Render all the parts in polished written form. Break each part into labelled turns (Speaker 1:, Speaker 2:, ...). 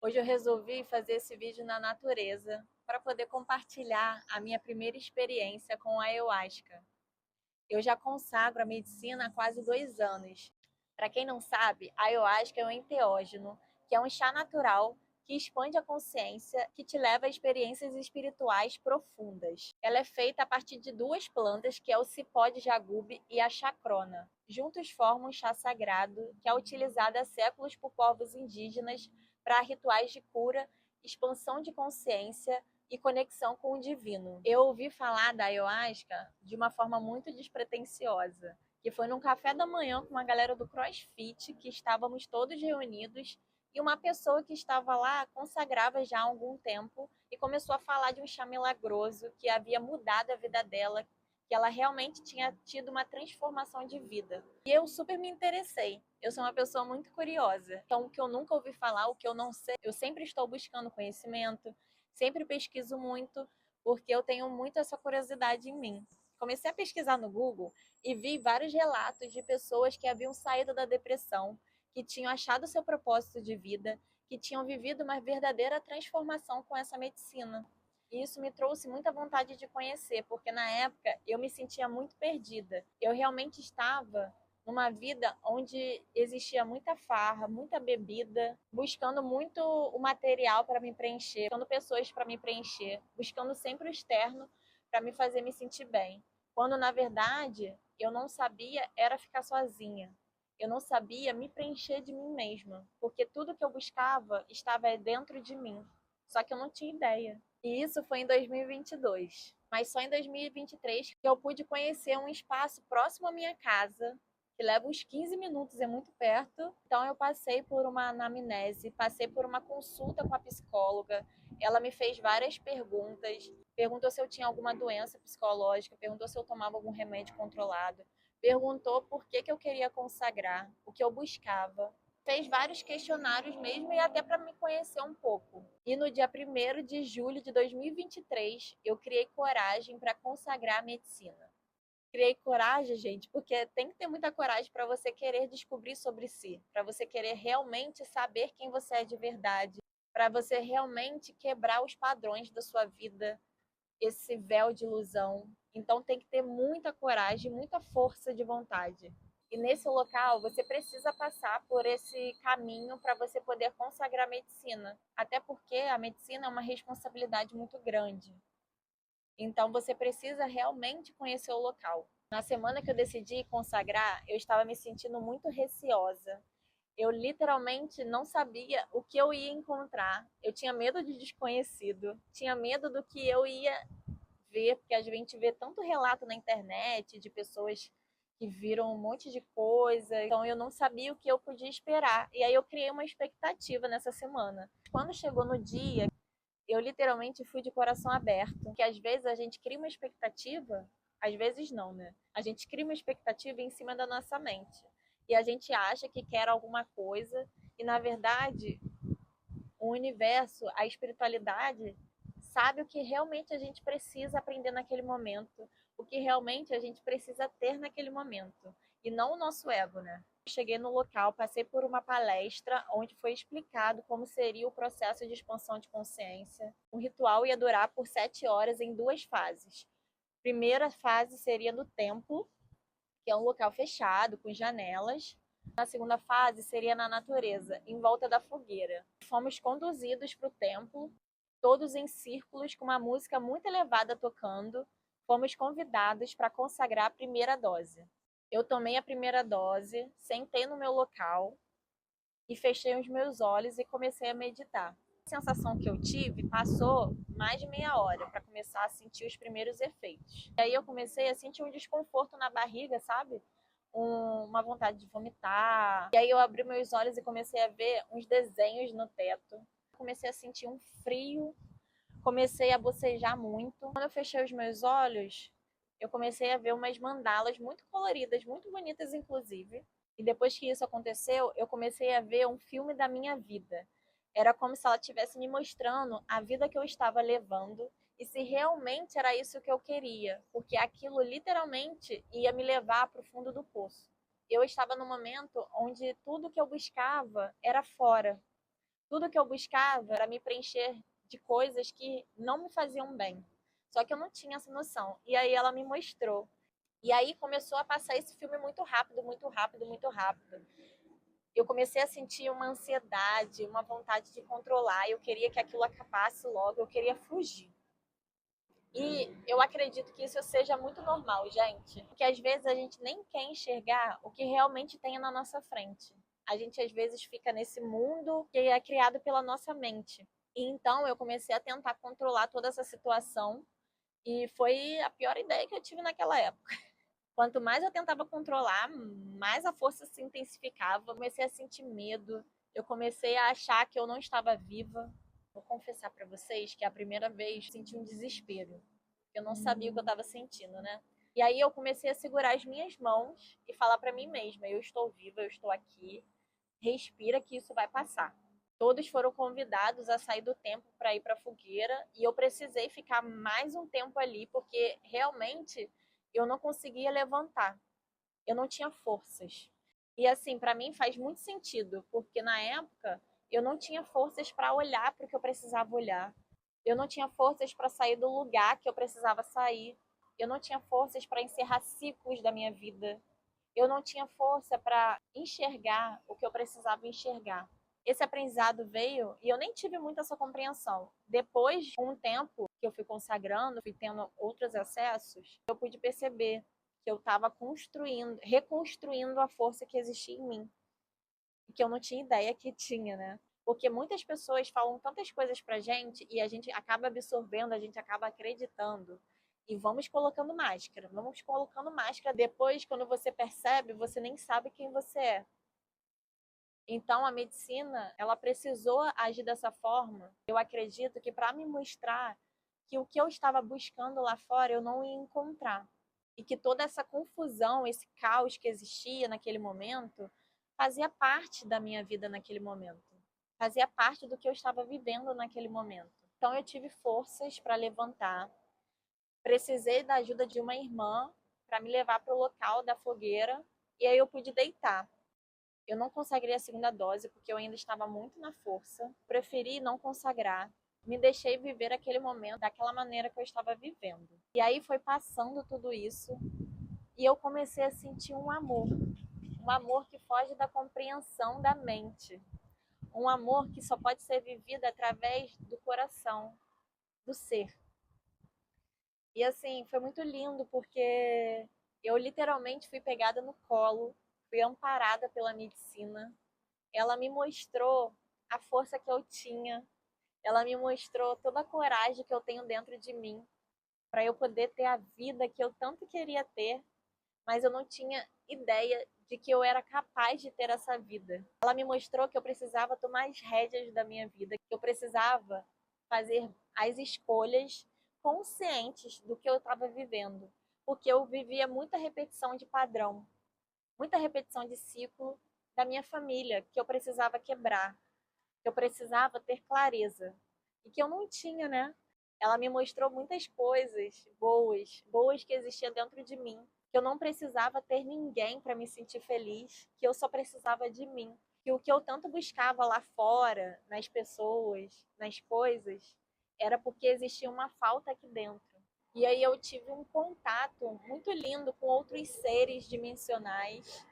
Speaker 1: Hoje eu resolvi fazer esse vídeo na natureza para poder compartilhar a minha primeira experiência com a ayahuasca. Eu já consagro a medicina há quase 2 anos. Para quem não sabe, a ayahuasca é um enteógeno, que é um chá natural que expande a consciência, que te leva a experiências espirituais profundas. Ela é feita a partir de duas plantas, que é o cipó de jagube e a chacrona. Juntos formam um chá sagrado, que é utilizado há séculos por povos indígenas para rituais de cura, expansão de consciência e conexão com o divino. Eu ouvi falar da ayahuasca de uma forma muito despretensiosa, que foi num café da manhã com uma galera do CrossFit, que estávamos todos reunidos, e uma pessoa que estava lá consagrava já há algum tempo e começou a falar de um chá milagroso que havia mudado a vida dela, que ela realmente tinha tido uma transformação de vida. E eu super me interessei. Eu sou uma pessoa muito curiosa. Então, o que eu nunca ouvi falar, o que eu não sei, eu sempre estou buscando conhecimento, sempre pesquiso muito, porque eu tenho muito essa curiosidade em mim. Comecei a pesquisar no Google e vi vários relatos de pessoas que haviam saído da depressão, que tinham achado seu propósito de vida, que tinham vivido uma verdadeira transformação com essa medicina. E isso me trouxe muita vontade de conhecer, porque na época eu me sentia muito perdida. Eu realmente estava numa vida onde existia muita farra, muita bebida, buscando muito o material para me preencher, buscando pessoas para me preencher, buscando sempre o externo para me fazer me sentir bem. Quando na verdade eu não sabia era ficar sozinha. Eu não sabia me preencher de mim mesma, porque tudo que eu buscava estava dentro de mim, só que eu não tinha ideia. E isso foi em 2022. Mas só em 2023 que eu pude conhecer um espaço próximo à minha casa, que leva uns 15 minutos, é muito perto. Então eu passei por uma anamnese, passei por uma consulta com a psicóloga. Ela me fez várias perguntas, perguntou se eu tinha alguma doença psicológica, perguntou se eu tomava algum remédio controlado, perguntou por que eu queria consagrar, o que eu buscava. Fez vários questionários mesmo e até para me conhecer um pouco. E no dia 1º de julho de 2023, eu criei coragem para consagrar a medicina. Criei coragem, gente, porque tem que ter muita coragem para você querer descobrir sobre si, para você querer realmente saber quem você é de verdade, para você realmente quebrar os padrões da sua vida, esse véu de ilusão. Então tem que ter muita coragem, muita força de vontade. E nesse local você precisa passar por esse caminho para você poder consagrar a medicina. Até porque a medicina é uma responsabilidade muito grande. Então você precisa realmente conhecer o local. Na semana que eu decidi consagrar, eu estava me sentindo muito receosa. Eu literalmente não sabia o que eu ia encontrar. Eu tinha medo de desconhecido, tinha medo do que eu ia ver, porque a gente vê tanto relato na internet de pessoas que viram um monte de coisa, então eu não sabia o que eu podia esperar. E aí eu criei uma expectativa nessa semana. Quando chegou no dia, eu literalmente fui de coração aberto, porque às vezes a gente cria uma expectativa, às vezes não, né? A gente cria uma expectativa em cima da nossa mente. E a gente acha que quer alguma coisa, e na verdade, o universo, a espiritualidade, sabe o que realmente a gente precisa aprender naquele momento, o que realmente a gente precisa ter naquele momento, e não o nosso ego, né? Cheguei no local, passei por uma palestra onde foi explicado como seria o processo de expansão de consciência. O ritual ia durar por 7 horas em 2 fases. Primeira fase seria no templo, que é um local fechado, com janelas. Na segunda fase seria na natureza, em volta da fogueira. Fomos conduzidos para o templo, todos em círculos, com uma música muito elevada tocando. Fomos convidados para consagrar a primeira dose. Eu tomei a primeira dose, sentei no meu local e fechei os meus olhos e comecei a meditar. A sensação que eu tive passou mais de meia hora para começar a sentir os primeiros efeitos. E aí eu comecei a sentir um desconforto na barriga, sabe? Uma vontade de vomitar. E aí eu abri meus olhos e comecei a ver uns desenhos no teto. Comecei a sentir um frio, comecei a bocejar muito. Quando eu fechei os meus olhos, eu comecei a ver umas mandalas muito coloridas, muito bonitas inclusive. E depois que isso aconteceu, eu comecei a ver um filme da minha vida. Era como se ela estivesse me mostrando a vida que eu estava levando e se realmente era isso que eu queria, porque aquilo literalmente ia me levar para o fundo do poço. Eu estava num momento onde tudo que eu buscava era fora. Tudo que eu buscava era me preencher de coisas que não me faziam bem. Só que eu não tinha essa noção. E aí ela me mostrou. E aí começou a passar esse filme muito rápido, muito rápido, muito rápido. Eu comecei a sentir uma ansiedade, uma vontade de controlar. Eu queria que aquilo acabasse logo, eu queria fugir. E eu acredito que isso seja muito normal, gente. Porque às vezes a gente nem quer enxergar o que realmente tem na nossa frente. A gente às vezes fica nesse mundo que é criado pela nossa mente. E então eu comecei a tentar controlar toda essa situação e foi a pior ideia que eu tive naquela época. Quanto mais eu tentava controlar, mais a força se intensificava. Eu comecei a sentir medo, eu comecei a achar que eu não estava viva. Vou confessar para vocês que a primeira vez senti um desespero. Eu não sabia o que eu estava sentindo, né? E aí eu comecei a segurar as minhas mãos e falar para mim mesma: eu estou viva, eu estou aqui. Respira que isso vai passar. Todos foram convidados a sair do templo para ir para a fogueira e eu precisei ficar mais um tempo ali porque realmente eu não conseguia levantar. Eu não tinha forças. E assim, para mim faz muito sentido, porque na época eu não tinha forças para olhar para o que eu precisava olhar. Eu não tinha forças para sair do lugar que eu precisava sair. Eu não tinha forças para encerrar ciclos da minha vida. Eu não tinha força para enxergar o que eu precisava enxergar. Esse aprendizado veio e eu nem tive muito essa compreensão. Depois, com um tempo que eu fui consagrando, fui tendo outros acessos, eu pude perceber que eu estava construindo, reconstruindo a força que existia em mim e que eu não tinha ideia que tinha, né? Porque muitas pessoas falam tantas coisas pra gente e a gente acaba absorvendo, a gente acaba acreditando. E vamos colocando máscara, vamos colocando máscara. Depois, quando você percebe, você nem sabe quem você é. Então, a medicina, ela precisou agir dessa forma. Eu acredito que para me mostrar que o que eu estava buscando lá fora eu não ia encontrar. E que toda essa confusão, esse caos que existia naquele momento, fazia parte da minha vida naquele momento. Fazia parte do que eu estava vivendo naquele momento. Então, eu tive forças para levantar. Precisei da ajuda de uma irmã para me levar para o local da fogueira. E aí eu pude deitar. Eu não consagrei a segunda dose porque eu ainda estava muito na força. Preferi não consagrar. Me deixei viver aquele momento daquela maneira que eu estava vivendo. E aí foi passando tudo isso e eu comecei a sentir um amor que foge da compreensão da mente, um amor que só pode ser vivido através do coração, do ser. E assim, foi muito lindo porque eu literalmente fui pegada no colo, fui amparada pela medicina. Ela me mostrou a força que eu tinha, ela me mostrou toda a coragem que eu tenho dentro de mim para eu poder ter a vida que eu tanto queria ter, mas eu não tinha ideia de que eu era capaz de ter essa vida. Ela me mostrou que eu precisava tomar as rédeas da minha vida, que eu precisava fazer as escolhas conscientes do que eu estava vivendo, porque eu vivia muita repetição de padrão, muita repetição de ciclo da minha família, que eu precisava quebrar, que eu precisava ter clareza e que eu não tinha, né? Ela me mostrou muitas coisas boas, boas que existiam dentro de mim, que eu não precisava ter ninguém para me sentir feliz, que eu só precisava de mim, que o que eu tanto buscava lá fora, nas pessoas, nas coisas, era porque existia uma falta aqui dentro. E aí eu tive um contato muito lindo com outros seres dimensionais.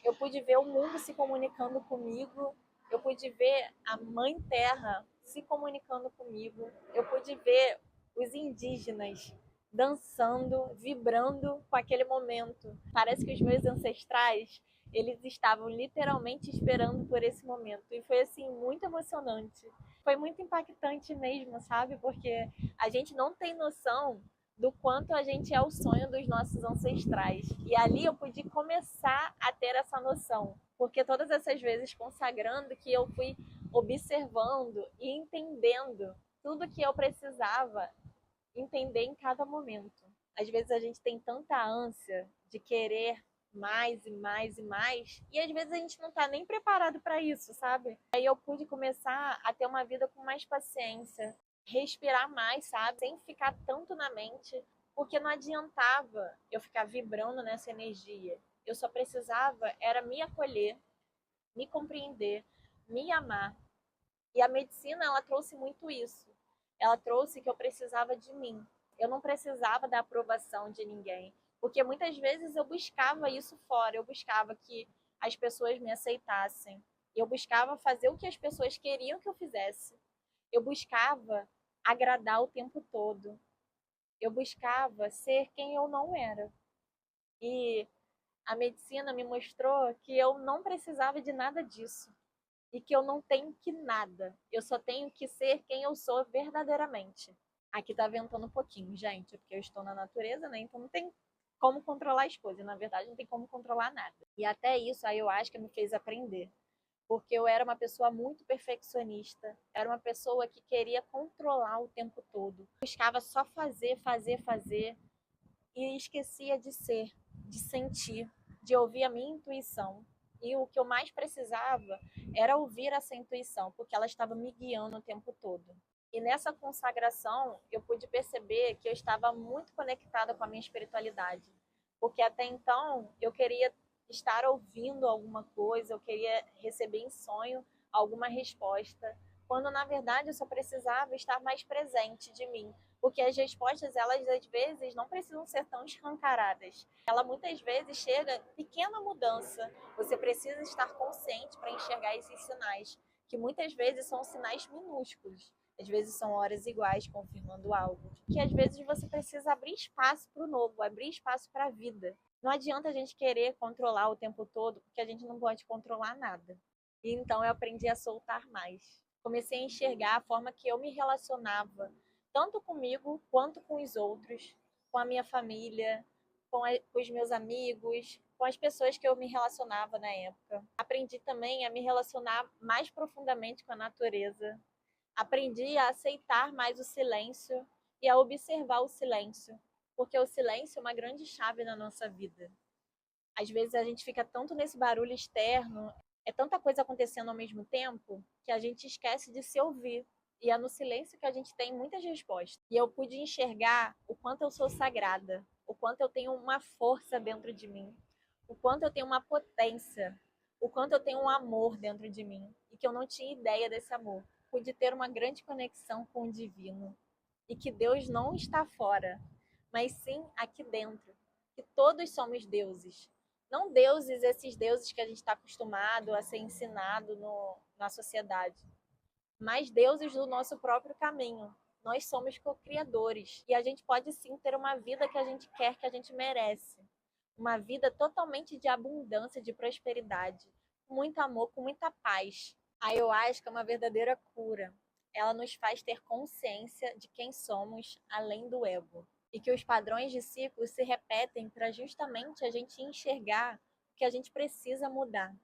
Speaker 1: Eu pude ver o mundo se comunicando comigo, eu pude ver a Mãe Terra se comunicando comigo, eu pude ver os indígenas dançando, vibrando com aquele momento. Parece que os meus ancestrais, eles estavam literalmente esperando por esse momento. E foi assim muito emocionante. Foi muito impactante mesmo, sabe? Porque a gente não tem noção do quanto a gente é o sonho dos nossos ancestrais. E ali eu pude começar a ter essa noção, porque todas essas vezes consagrando que eu fui observando e entendendo tudo que eu precisava entender em cada momento. Às vezes a gente tem tanta ânsia de querer mais e mais e mais, e às vezes a gente não tá nem preparado para isso, sabe? Aí eu pude começar a ter uma vida com mais paciência, respirar mais, sabe? Sem ficar tanto na mente, porque não adiantava eu ficar vibrando nessa energia. Eu só precisava era me acolher, me compreender, me amar. E a medicina, ela trouxe muito isso. Ela trouxe que eu precisava de mim. Eu não precisava da aprovação de ninguém. Porque muitas vezes eu buscava isso fora. Eu buscava que as pessoas me aceitassem. Eu buscava fazer o que as pessoas queriam que eu fizesse. Eu buscava agradar o tempo todo. Eu buscava ser quem eu não era. E a medicina me mostrou que eu não precisava de nada disso. E que eu não tenho que nada. Eu só tenho que ser quem eu sou verdadeiramente. Aqui tá ventando um pouquinho, gente, porque eu estou na natureza, né? Então não tem como controlar as coisas. Na verdade, não tem como controlar nada. E até isso a ayahuasca me fez aprender. Porque eu era uma pessoa muito perfeccionista. Era uma pessoa que queria controlar o tempo todo. Buscava só fazer, fazer, fazer. E esquecia de ser, de sentir, de ouvir a minha intuição. E o que eu mais precisava era ouvir essa intuição, porque ela estava me guiando o tempo todo. E nessa consagração, eu pude perceber que eu estava muito conectada com a minha espiritualidade. Porque até então, eu queria estar ouvindo alguma coisa, eu queria receber em sonho alguma resposta, quando na verdade eu só precisava estar mais presente de mim, porque as respostas, elas às vezes não precisam ser tão escancaradas. Ela muitas vezes chega pequena mudança. Você precisa estar consciente para enxergar esses sinais, que muitas vezes são sinais minúsculos. Às vezes são horas iguais confirmando algo. Que às vezes você precisa abrir espaço para o novo, abrir espaço para a vida. Não adianta a gente querer controlar o tempo todo, porque a gente não pode controlar nada. E então eu aprendi a soltar mais. Comecei a enxergar a forma que eu me relacionava tanto comigo quanto com os outros, com a minha família, com os meus amigos, com as pessoas que eu me relacionava na época. Aprendi também a me relacionar mais profundamente com a natureza. Aprendi a aceitar mais o silêncio e a observar o silêncio, porque o silêncio é uma grande chave na nossa vida. Às vezes a gente fica tanto nesse barulho externo, é tanta coisa acontecendo ao mesmo tempo, que a gente esquece de se ouvir. E é no silêncio que a gente tem muitas respostas. E eu pude enxergar o quanto eu sou sagrada, o quanto eu tenho uma força dentro de mim, o quanto eu tenho uma potência, o quanto eu tenho um amor dentro de mim, e que eu não tinha ideia desse amor. Pude ter uma grande conexão com o divino, e que Deus não está fora, mas sim aqui dentro, que todos somos deuses. Não deuses, esses deuses que a gente está acostumado a ser ensinado na sociedade, mas deuses do nosso próprio caminho. Nós somos co-criadores e a gente pode sim ter uma vida que a gente quer, que a gente merece. Uma vida totalmente de abundância, de prosperidade, com muito amor, com muita paz. A ayahuasca é uma verdadeira cura. Ela nos faz ter consciência de quem somos além do ego. E que os padrões de ciclo se repetem para justamente a gente enxergar o que a gente precisa mudar,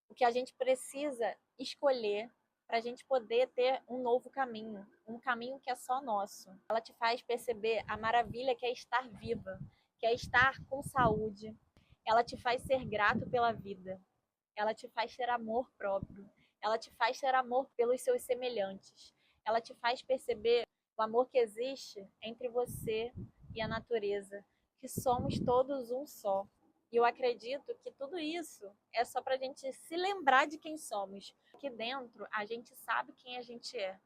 Speaker 1: o que a gente precisa escolher para a gente poder ter um novo caminho, um caminho que é só nosso. Ela te faz perceber a maravilha que é estar viva, que é estar com saúde. Ela te faz ser grato pela vida. Ela te faz ter amor próprio. Ela te faz ter amor pelos seus semelhantes. Ela te faz perceber o amor que existe entre você e a natureza, que somos todos um só. E eu acredito que tudo isso é só para a gente se lembrar de quem somos. Aqui dentro, a gente sabe quem a gente é.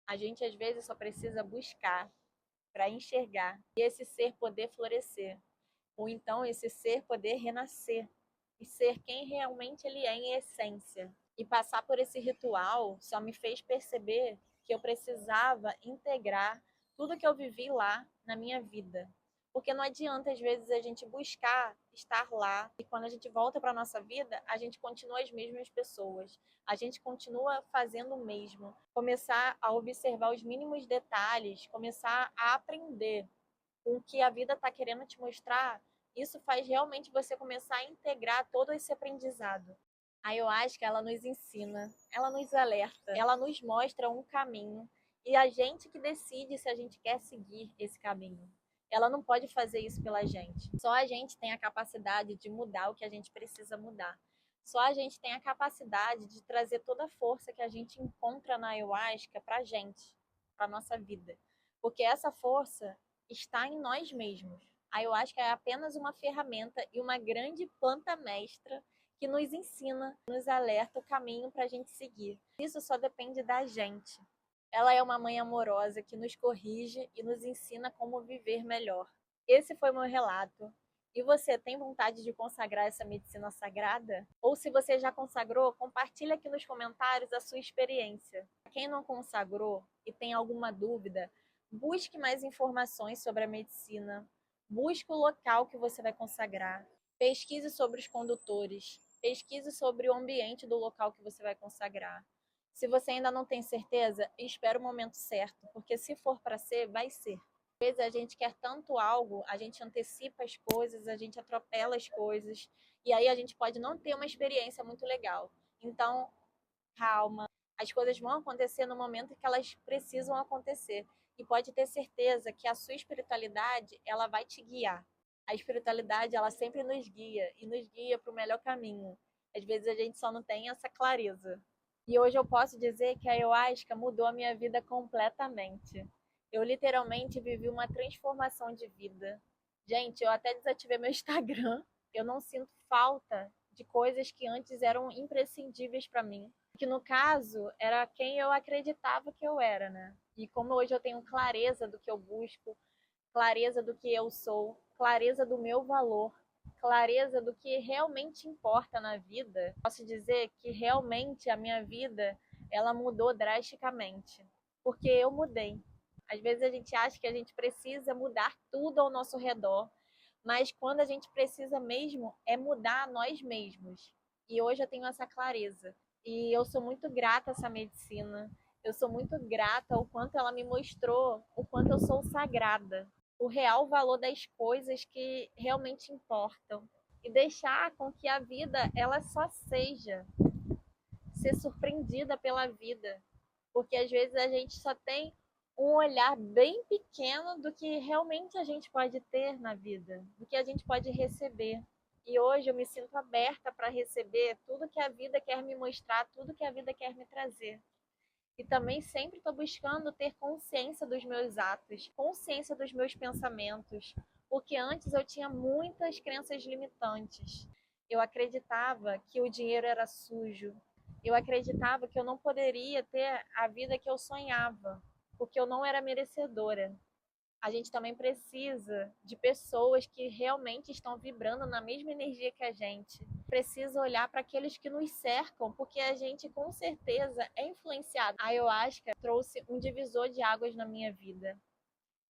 Speaker 1: A gente, às vezes, só precisa buscar para enxergar e esse ser poder florescer. Ou então, esse ser poder renascer e ser quem realmente ele é em essência. E passar por esse ritual só me fez perceber que eu precisava integrar tudo que eu vivi lá na minha vida. Porque não adianta, às vezes, a gente buscar estar lá e quando a gente volta para a nossa vida, a gente continua as mesmas pessoas. A gente continua fazendo o mesmo. Começar a observar os mínimos detalhes, começar a aprender com o que a vida está querendo te mostrar, isso faz realmente você começar a integrar todo esse aprendizado. A ayahuasca, ela nos ensina, ela nos alerta, ela nos mostra um caminho e a gente que decide se a gente quer seguir esse caminho. Ela não pode fazer isso pela gente. Só a gente tem a capacidade de mudar o que a gente precisa mudar. Só a gente tem a capacidade de trazer toda a força que a gente encontra na ayahuasca para a gente, para nossa vida. Porque essa força está em nós mesmos. A ayahuasca é apenas uma ferramenta e uma grande planta mestra que nos ensina, nos alerta o caminho para a gente seguir. Isso só depende da gente. Ela é uma mãe amorosa que nos corrige e nos ensina como viver melhor. Esse foi o meu relato. E você tem vontade de consagrar essa medicina sagrada? Ou se você já consagrou, compartilha aqui nos comentários a sua experiência. Quem não consagrou e tem alguma dúvida, busque mais informações sobre a medicina. Busque o local que você vai consagrar. Pesquise sobre os condutores. Pesquise sobre o ambiente do local que você vai consagrar. Se você ainda não tem certeza, espere o momento certo, porque se for para ser, vai ser. Às vezes a gente quer tanto algo, a gente antecipa as coisas, a gente atropela as coisas, e aí a gente pode não ter uma experiência muito legal. Então, calma, as coisas vão acontecer no momento que elas precisam acontecer. E pode ter certeza que a sua espiritualidade, ela vai te guiar. A espiritualidade, ela sempre nos guia, e nos guia para o melhor caminho. Às vezes a gente só não tem essa clareza. E hoje eu posso dizer que a ayahuasca mudou a minha vida completamente. Eu literalmente vivi uma transformação de vida. Gente, eu até desativei meu Instagram. Eu não sinto falta de coisas que antes eram imprescindíveis para mim. Que no caso era quem eu acreditava que eu era, né? E como hoje eu tenho clareza do que eu busco, clareza do que eu sou, clareza do meu valor, clareza do que realmente importa na vida, posso dizer que realmente a minha vida ela mudou drasticamente, porque eu mudei. Às vezes a gente acha que a gente precisa mudar tudo ao nosso redor, mas quando a gente precisa mesmo é mudar nós mesmos. E hoje eu tenho essa clareza. E eu sou muito grata a essa medicina. Eu sou muito grata ao quanto ela me mostrou o quanto eu sou sagrada, o real valor das coisas que realmente importam e deixar com que a vida ela só seja ser surpreendida pela vida, porque às vezes a gente só tem um olhar bem pequeno do que realmente a gente pode ter na vida, do que a gente pode receber. E hoje eu me sinto aberta para receber tudo que a vida quer me mostrar, tudo que a vida quer me trazer. E também sempre estou buscando ter consciência dos meus atos, consciência dos meus pensamentos, porque antes eu tinha muitas crenças limitantes. Eu acreditava que o dinheiro era sujo. Eu acreditava que eu não poderia ter a vida que eu sonhava, porque eu não era merecedora. A gente também precisa de pessoas que realmente estão vibrando na mesma energia que a gente. Precisa olhar para aqueles que nos cercam, porque a gente com certeza é influenciado. A ayahuasca trouxe um divisor de águas na minha vida.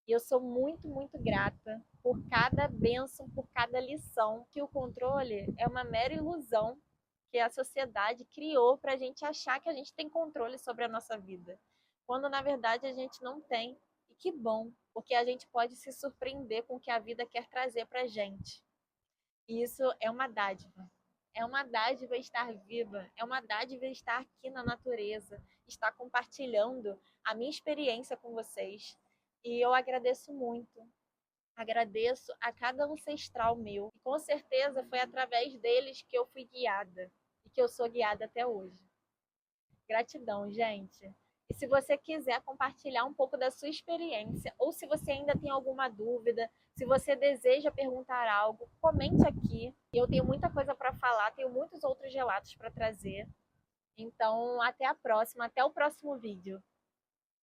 Speaker 1: E eu sou muito, muito grata por cada bênção, por cada lição, que o controle é uma mera ilusão que a sociedade criou para a gente achar que a gente tem controle sobre a nossa vida, quando na verdade a gente não tem. E que bom, porque a gente pode se surpreender com o que a vida quer trazer para a gente. E isso é uma dádiva. É uma dádiva estar viva, é uma dádiva estar aqui na natureza, estar compartilhando a minha experiência com vocês. E eu agradeço muito. Agradeço a cada ancestral meu. E com certeza foi através deles que eu fui guiada e que eu sou guiada até hoje. Gratidão, gente. E se você quiser compartilhar um pouco da sua experiência, ou se você ainda tem alguma dúvida, se você deseja perguntar algo, comente aqui. Eu tenho muita coisa para falar, tenho muitos outros relatos para trazer. Então, até a próxima, até o próximo vídeo.